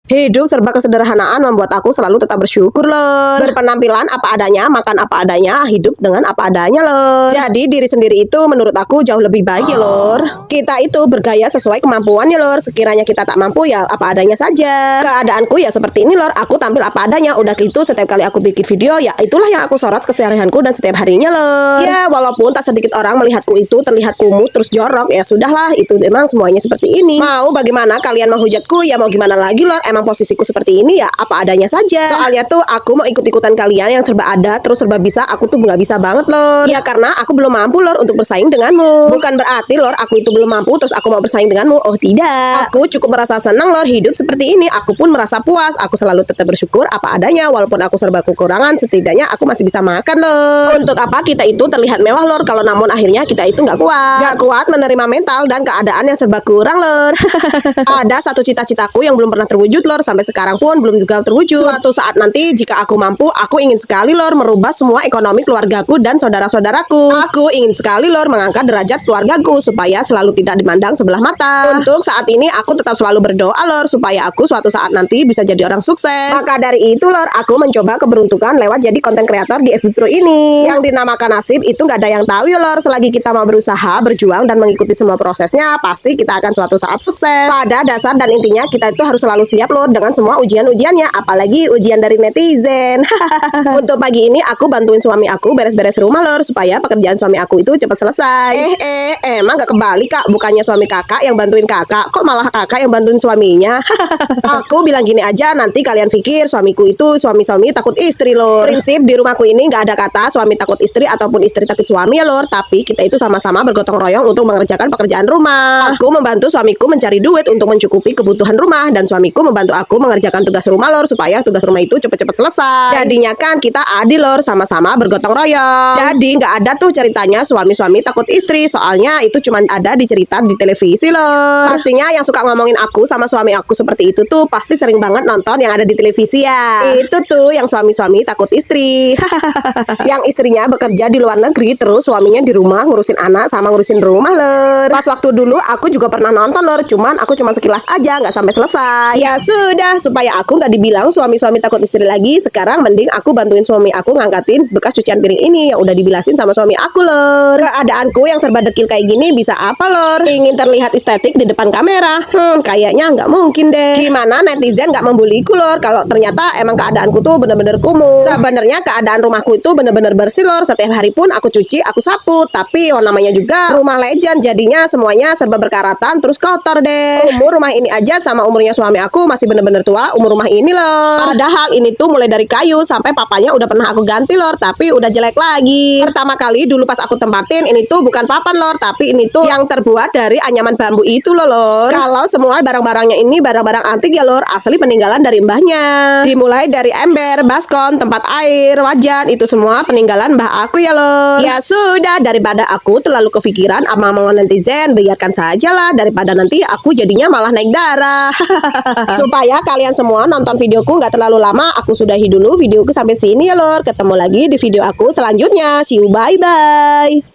Hidup serba kesederhanaan membuat aku selalu tetap bersyukur lor. Berpenampilan apa adanya, makan apa adanya, hidup dengan apa adanya lor. Jadi diri sendiri itu menurut aku jauh lebih baik ya lor. Kita itu bergaya sesuai kemampuan ya lor. Sekiranya kita tak mampu ya apa adanya saja. Keadaanku ya seperti ini lor. Aku tampil apa adanya. Udah gitu setiap kali aku bikin video ya itulah yang aku sorot keseharianku dan setiap harinya lor. Ya walaupun tak sedikit orang melihatku itu terlihat kumuh terus jorok ya sudahlah itu memang semuanya seperti ini. Mau bagaimana kalian menghujatku ya mau gimana lagi lor. Emang posisiku seperti ini ya apa adanya saja. Soalnya tuh aku mau ikut-ikutan kalian yang serba ada terus serba bisa, aku tuh nggak bisa banget lor. Ya karena aku belum mampu lor untuk bersaing denganmu. Bukan berarti lor aku itu belum mampu terus aku mau bersaing denganmu. Oh tidak. Aku cukup merasa senang lor hidup seperti ini. Aku pun merasa puas. Aku selalu tetap bersyukur apa adanya walaupun aku serba kekurangan. Setidaknya aku masih bisa makan lor. Untuk apa kita itu terlihat mewah lor kalau namun akhirnya kita itu nggak kuat. Nggak kuat menerima mental dan keadaan yang serba kurang lor. Ada satu cita-citaku yang belum pernah terwujud lor. Sampai sekarang pun belum juga terwujud. Suatu saat nanti jika aku mampu, aku ingin sekali lor merubah semua ekonomi keluargaku dan saudara-saudaraku. Aku ingin sekali lor mengangkat derajat keluargaku supaya selalu tidak dimandang sebelah mata. Untuk saat ini aku tetap selalu berdoa lor supaya aku suatu saat nanti bisa jadi orang sukses. Maka dari itu lor aku mencoba keberuntungan lewat jadi konten kreator di FB Pro ini. Yang dinamakan nasib itu nggak ada yang tahu ya lor. Selagi kita mau berusaha, berjuang dan mengikuti semua prosesnya, pasti kita akan suatu saat sukses. Pada dasar dan intinya kita itu harus selalu siap lor dengan semua ujian-ujiannya, apalagi ujian dari netizen. Untuk pagi ini aku bantuin suami aku beres-beres rumah lor supaya pekerjaan suami aku itu cepat selesai. Emang gak kebalik kak, bukannya suami kakak yang bantuin kakak, kok malah kakak yang bantuin suaminya? Aku bilang gini aja, nanti kalian pikir suamiku itu suami-suami takut istri lor. Prinsip di rumahku ini gak ada kata suami takut istri ataupun istri takut suami ya lor, tapi kita itu sama-sama bergotong royong untuk mengerjakan pekerjaan rumah. Aku membantu suamiku mencari duit untuk mencukupi kebutuhan rumah dan suamiku membantu aku mengerjakan tugas rumah lor supaya tugas rumah itu cepat-cepat selesai. Jadinya kan kita adil lor, sama-sama bergotong royong. Jadi nggak ada tuh ceritanya suami-suami takut istri, soalnya itu cuma ada di cerita di televisi lor. Pastinya yang suka ngomongin aku sama suami aku seperti itu tuh pasti sering banget nonton yang ada di televisi ya. Itu tuh yang suami-suami takut istri. Yang istrinya bekerja di luar negeri terus suaminya di rumah ngurusin anak sama ngurusin rumah lor. Pas waktu dulu aku juga pernah nonton lor, cuman aku cuma sekilas aja nggak sampai selesai. Ya sudah, supaya aku nggak dibilang suami-suami takut istri lagi, sekarang mending aku bantuin suami aku ngangkatin bekas cucian piring ini yang udah dibilasin sama suami aku lor. Keadaanku yang serba dekil kayak gini bisa apa lor? Ingin terlihat estetik di depan kamera? Kayaknya nggak mungkin deh. Gimana netizen nggak membuliku lor kalau ternyata emang keadaanku tuh bener-bener kumuh. Sebenarnya keadaan rumahku itu bener-bener bersih lor. Setiap hari pun aku cuci, aku sapu. Tapi namanya juga rumah legend, jadinya semuanya serba berkaratan terus kotor deh. Umur rumah ini aja sama umurnya suami aku masih bener-bener tua umur rumah ini lor. Padahal ini tuh mulai dari kayu sampai papanya udah pernah aku ganti lor, tapi udah jelek lagi. Pertama kali dulu pas aku tempatin ini tuh bukan papan lor, tapi ini tuh yang terbuat dari anyaman bambu itu loh lor. Kalau semua barang-barangnya ini barang-barang antik ya lor, asli peninggalan dari mbahnya. Dimulai dari ember, baskom, tempat air, wajan, itu semua peninggalan mbah aku ya lor. Ya sudah, daripada aku terlalu kepikiran sama omongan netizen, biarkan saja lah daripada nanti aku jadinya malah naik darah. Supaya kalian semua nonton videoku nggak terlalu lama, aku sudahi dulu videoku sampai sini ya lor. Ketemu lagi di video aku selanjutnya. See you, bye bye.